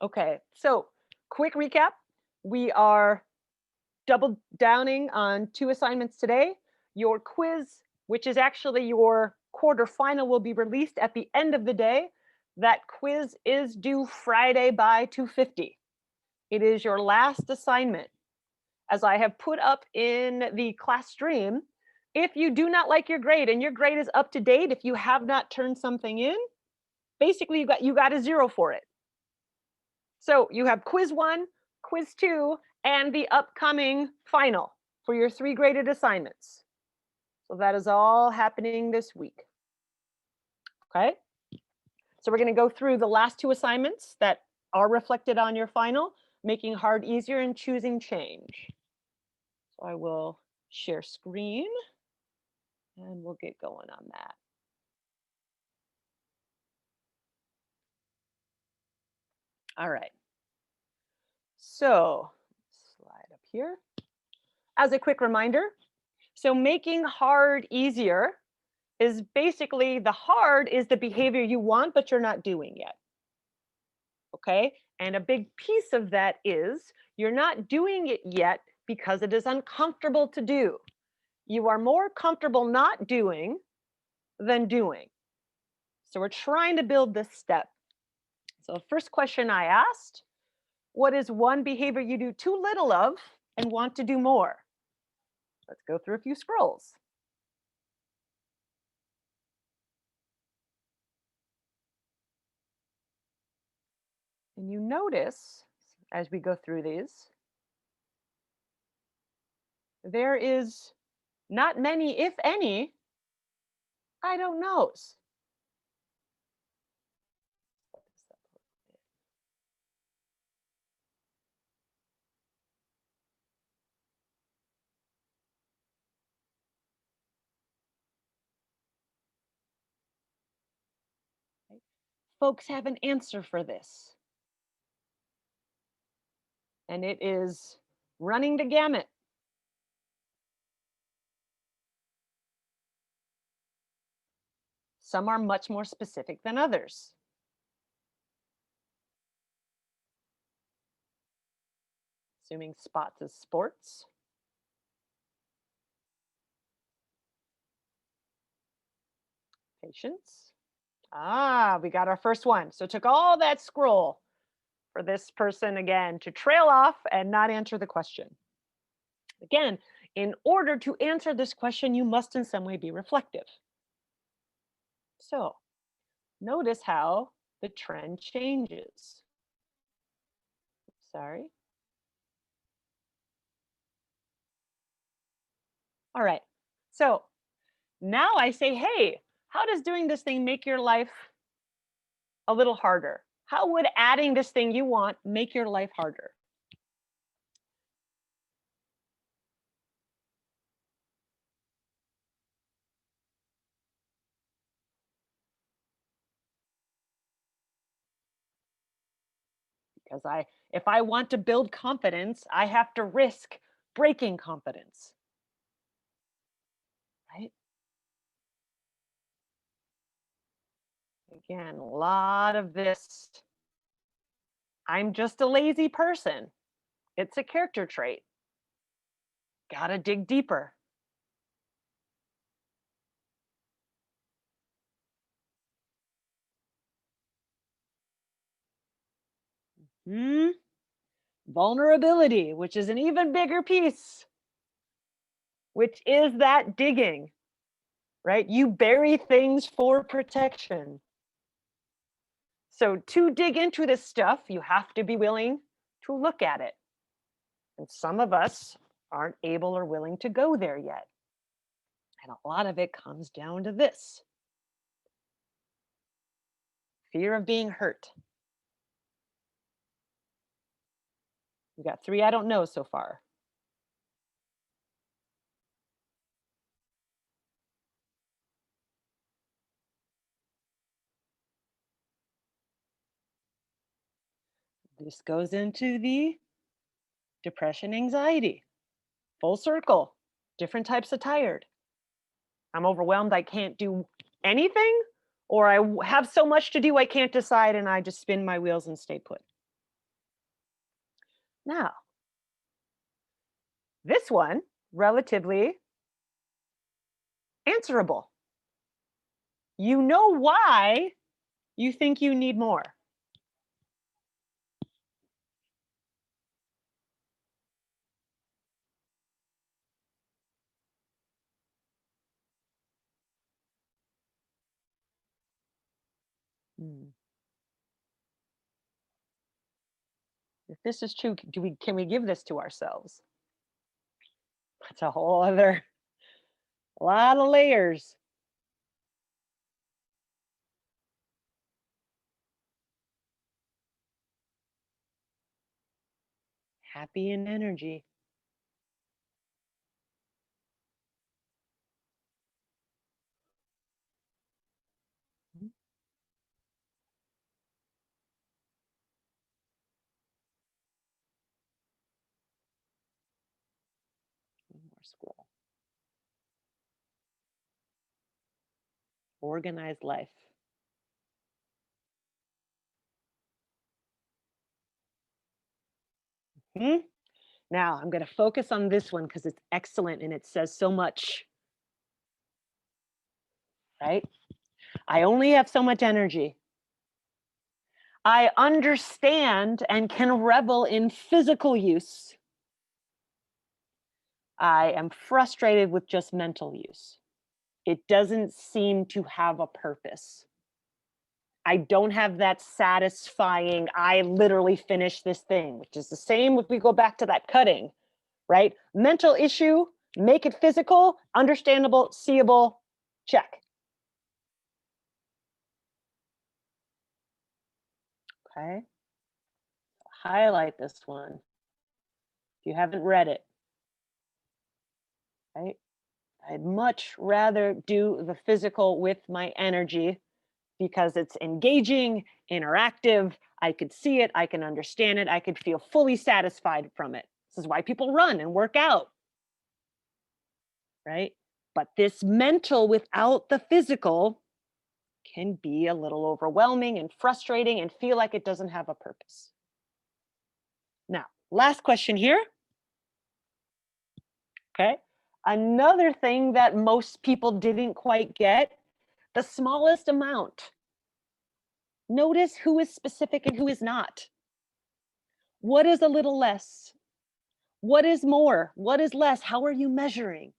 Okay, so quick recap. We are double downing on 2 assignments today. Your quiz, which is actually your quarter final, will be released at the end of the day. That quiz is due Friday by 2:50. It is your last assignment. As I have put up in the class stream, if you do not like your grade and your grade is up to date, if you have not turned something in, basically you got a 0 for it. So you have quiz 1, quiz 2, and the upcoming final for your 3 graded assignments. So that is all happening this week. Okay? So we're going to go through the last 2 assignments that are reflected on your final, making hard easier and choosing change. So I will share screen and we'll get going on that. All right. So slide up here. As a quick reminder, so making hard easier is basically the hard is the behavior you want, but you're not doing yet. Okay. And a big piece of that is you're not doing it yet because it is uncomfortable to do. You are more comfortable not doing than doing. So we're trying to build this step. So first question I asked, what is one behavior you do too little of and want to do more? Let's go through a few scrolls. And you notice as we go through these, there is not many, if any, I don't knows. Folks have an answer for this. And it is running the gamut. Some are much more specific than others. Assuming spots is sports. Patience. Ah, we got our first one. So it took all that scroll for this person again to trail off and not answer the question. Again, in order to answer this question, you must in some way be reflective. So notice how the trend changes. Sorry. All right. So now I say, hey, how does doing this thing make your life a little harder? How would adding this thing you want make your life harder? Because if I want to build confidence, I have to risk breaking confidence. Right? Again, a lot of this, I'm just a lazy person. It's a character trait. Gotta dig deeper. Vulnerability, which is an even bigger piece, which is that digging, right? You bury things for protection. So to dig into this stuff, you have to be willing to look at it. And some of us aren't able or willing to go there yet. And a lot of it comes down to this: fear of being hurt. We got 3 I don't know so far. This goes into the depression, anxiety, full circle, different types of tired. I'm overwhelmed, I can't do anything, or I have so much to do, I can't decide, and I just spin my wheels and stay put. Now, this one, relatively answerable. You know why you think you need more. Hmm. If this is true, can we give this to ourselves? That's a whole other lot of layers. Happy and energy. Mhm. One more scroll. Organized life. Hmm? Now I'm going to focus on this one because it's excellent and it says so much, right? I only have so much energy. I understand and can revel in physical use. I am frustrated with just mental use. It doesn't seem to have a purpose. I don't have that satisfying, I literally finished this thing, which is the same if we go back to that cutting, right? Mental issue, make it physical, understandable, seeable, check. Okay. Highlight this one if you haven't read it, right? I'd much rather do the physical with my energy because it's engaging, interactive. I could see it, I can understand it, I could feel fully satisfied from it. This is why people run and work out, right? But this mental without the physical can be a little overwhelming and frustrating and feel like it doesn't have a purpose. Now, last question here. Okay. Another thing that most people didn't quite get, the smallest amount. Notice who is specific and who is not. What is a little less? What is more? What is less? How are you measuring?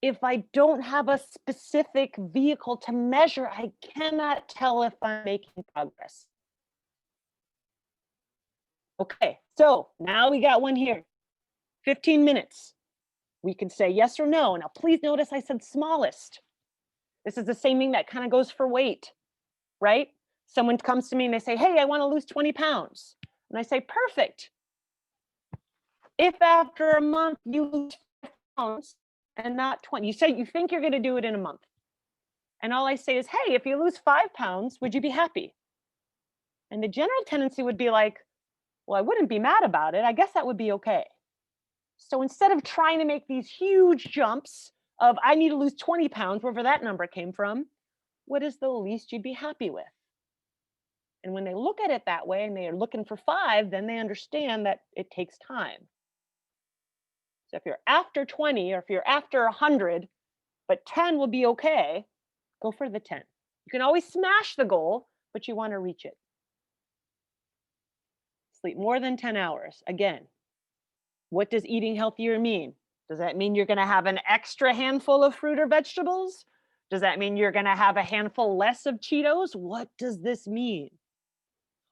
If I don't have a specific vehicle to measure, I cannot tell if I'm making progress. Okay, so now we got one here. 15 minutes. We can say yes or no. Now, please notice I said smallest. This is the same thing that kind of goes for weight, right? Someone comes to me and they say, hey, I want to lose 20 pounds. And I say, perfect. If after a month you lose 5 pounds and not 20, you say you think you're going to do it in a month. And all I say is, hey, if you lose 5 pounds, would you be happy? And the general tendency would be like, well, I wouldn't be mad about it. I guess that would be okay. So instead of trying to make these huge jumps of I need to lose 20 pounds, wherever that number came from, what is the least you'd be happy with? And when they look at it that way and they are looking for 5, then they understand that it takes time. So if you're after 20 or if you're after 100, but 10 will be okay, go for the 10. You can always smash the goal, but you want to reach it. Sleep more than 10 hours. Again, what does eating healthier mean? Does that mean you're going to have an extra handful of fruit or vegetables? Does that mean you're going to have a handful less of Cheetos? What does this mean?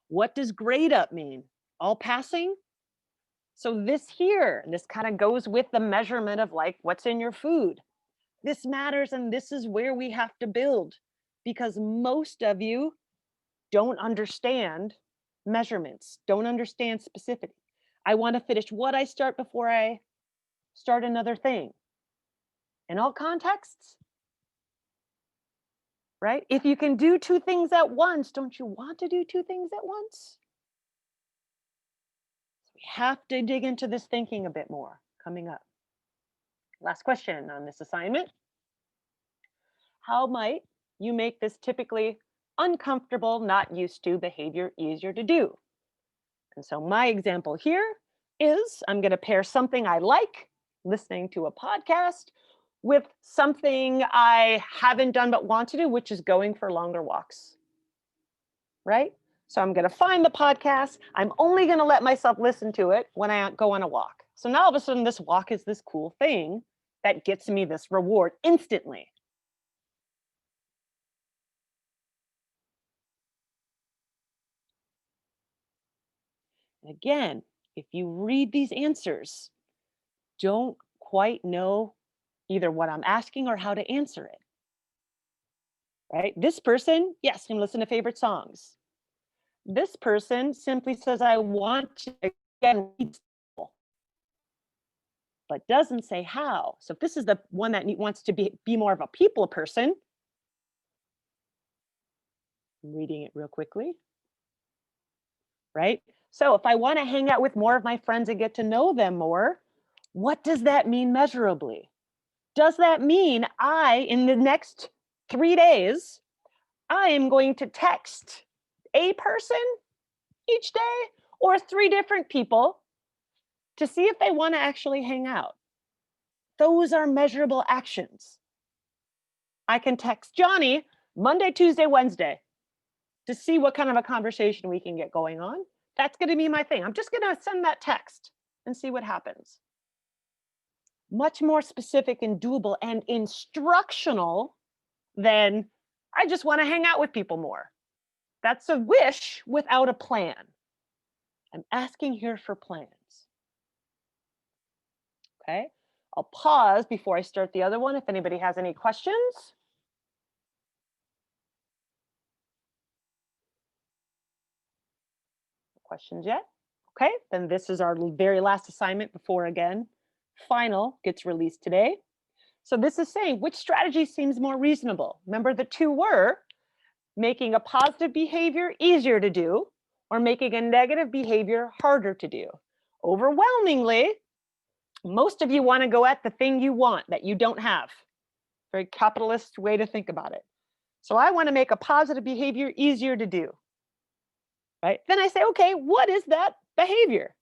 What does grade up mean? All passing? So this here, this kind of goes with the measurement of like what's in your food. This matters and this is where we have to build because most of you don't understand measurements, don't understand specificity. I want to finish what I start before I start another thing. In all contexts, right? If you can do 2 things at once, don't you want to do 2 things at once? We have to dig into this thinking a bit more coming up. Last question on this assignment. How might you make this typically uncomfortable, not used to behavior easier to do? And so my example here, is I'm going to pair something I like, listening to a podcast, with something I haven't done but want to do, which is going for longer walks. Right? So I'm going to find the podcast. I'm only going to let myself listen to it when I go on a walk. So now all of a sudden this walk is this cool thing that gets me this reward instantly. Again, if you read these answers, don't quite know either what I'm asking or how to answer it. Right? This person, yes, can listen to favorite songs. This person simply says, I want to again read, but doesn't say how. So if this is the one that wants to be more of a people person, I'm reading it real quickly. Right? So if I want to hang out with more of my friends and get to know them more, what does that mean measurably? Does that mean in the next 3 days, I am going to text a person each day or 3 different people to see if they want to actually hang out? Those are measurable actions. I can text Johnny Monday, Tuesday, Wednesday to see what kind of a conversation we can get going on. That's going to be my thing. I'm just going to send that text and see what happens. Much more specific and doable and instructional than I just want to hang out with people more. That's a wish without a plan. I'm asking here for plans. Okay, I'll pause before I start the other one if anybody has any questions. Questions yet? Okay, then this is our very last assignment before, again, final gets released today. So this is saying which strategy seems more reasonable. Remember, the two were making a positive behavior easier to do or making a negative behavior harder to do. Overwhelmingly, most of you want to go at the thing you want that you don't have. Very capitalist way to think about it. So I want to make a positive behavior easier to do. Right? Then I say, okay, what is that behavior?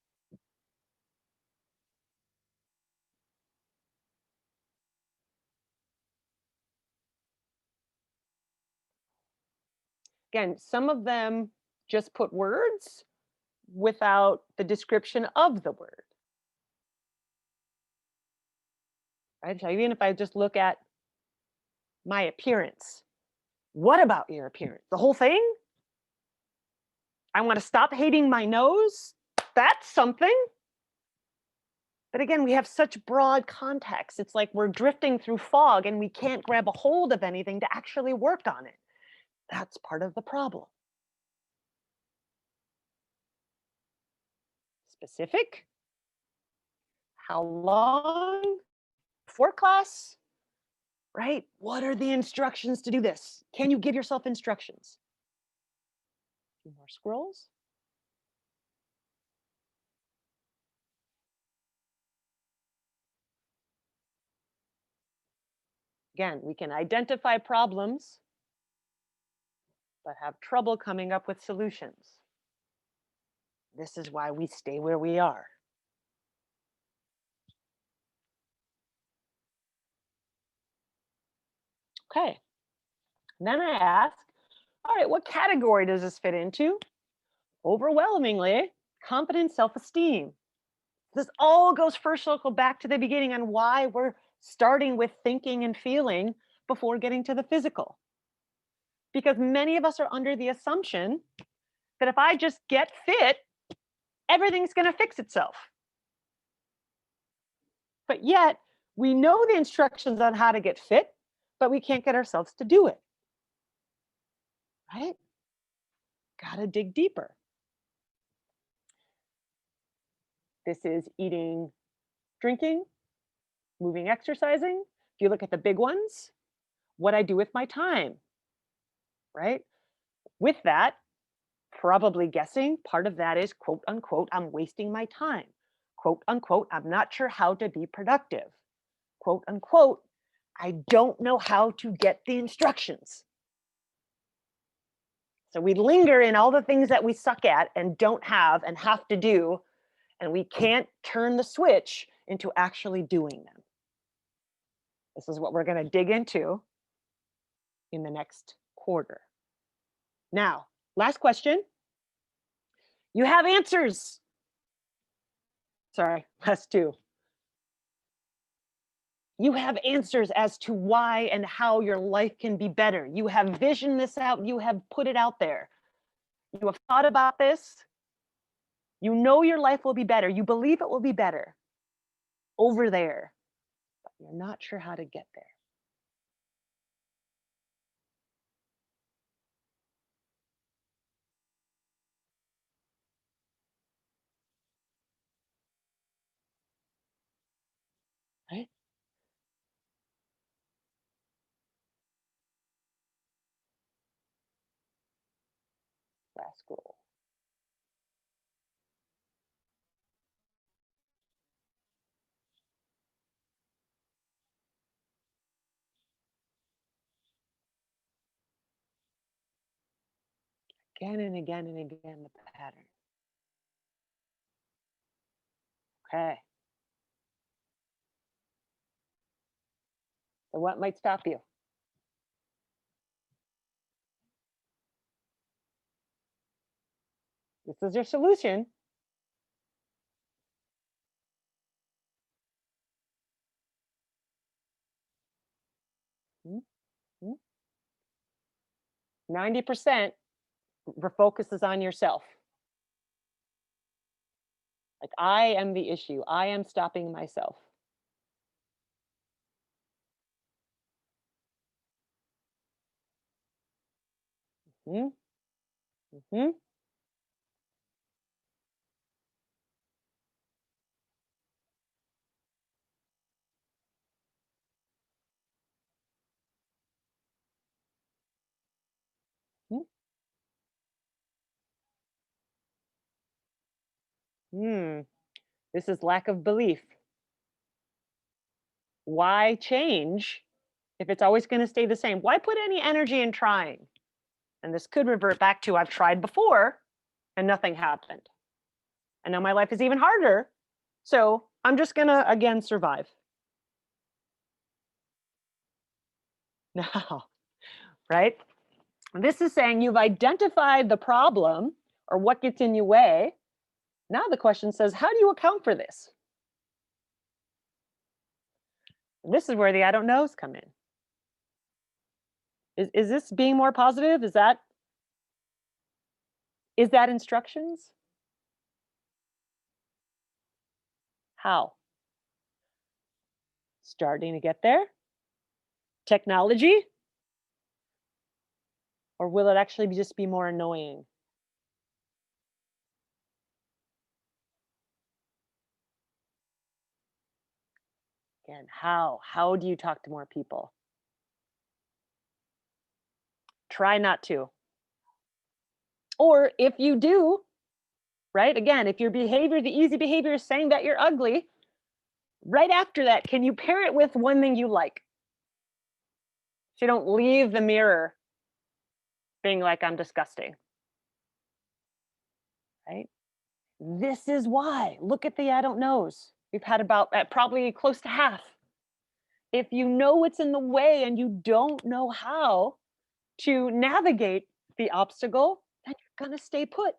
Again, some of them just put words without the description of the word. Right? So even if I just look at my appearance, what about your appearance? The whole thing? I want to stop hating my nose? That's something. But again, we have such broad context. It's like we're drifting through fog and we can't grab a hold of anything to actually work on it. That's part of the problem. Specific? How long? Before class? Right? What are the instructions to do this? Can you give yourself instructions? A few more scrolls. Again, we can identify problems, but have trouble coming up with solutions. This is why we stay where we are. Okay. And then I ask, all right, what category does this fit into? Overwhelmingly, confidence, self-esteem. This all goes first circle back to the beginning on why we're starting with thinking and feeling before getting to the physical. Because many of us are under the assumption that if I just get fit, everything's going to fix itself. But yet, we know the instructions on how to get fit, but we can't get ourselves to do it. Right? Gotta dig deeper. This is eating, drinking, moving, exercising. If you look at the big ones, what I do with my time, right? With that, probably guessing part of that is quote unquote, I'm wasting my time. Quote unquote, I'm not sure how to be productive. Quote unquote, I don't know how to get the instructions. So we linger in all the things that we suck at and don't have and have to do. and we can't turn the switch into actually doing them. This is what we're going to dig into in the next quarter. Now, last question. You have answers. Sorry, last two. You have answers as to why and how your life can be better. You have visioned this out. You have put it out there. You have thought about this. You know your life will be better. You believe it will be better over there, but you're not sure how to get there. Right? Last scroll. Again and again and again, the pattern. Okay. So what might stop you? This is your solution. Mm-hmm. 90% focuses on yourself. Like, I am the issue. I am stopping myself. Mm-hmm. Mm-hmm. Hmm. This is lack of belief. Why change if it's always going to stay the same? Why put any energy in trying? And this could revert back to I've tried before and nothing happened. And now my life is even harder. So I'm just going to, again, survive. Now, right? This is saying you've identified the problem or what gets in your way. Now the question says, how do you account for this? And this is where the I don't knows come in. Is this being more positive? Is that instructions? How? Starting to get there? Technology? Or will it actually just be more annoying? Again, how? How do you talk to more people? Try not to. Or if you do, right? Again, if your behavior, the easy behavior is saying that you're ugly, right after that, can you pair it with one thing you like? So you don't leave the mirror being like, I'm disgusting. Right? This is why. Look at the I don't knows. We've had about probably close to half. If you know what's in the way and you don't know how to navigate the obstacle, then you're going to stay put.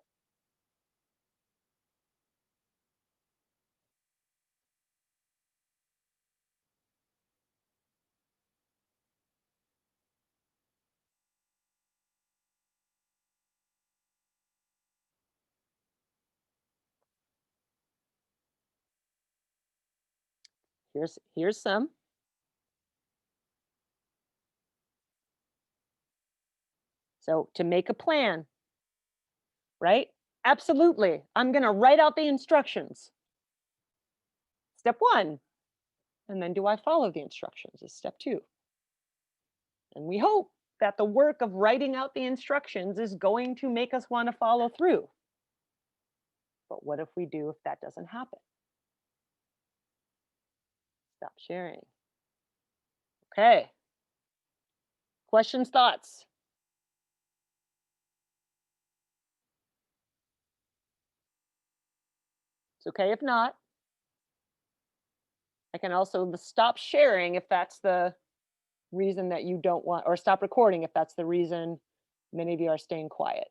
Here's some. So to make a plan, right? Absolutely. I'm going to write out the instructions. Step 1. And then do I follow the instructions is step 2. And we hope that the work of writing out the instructions is going to make us want to follow through. But what if we do if that doesn't happen? Stop sharing. Okay. Questions, thoughts? It's okay if not. I can also stop sharing if that's the reason that you don't want, or stop recording if that's the reason many of you are staying quiet.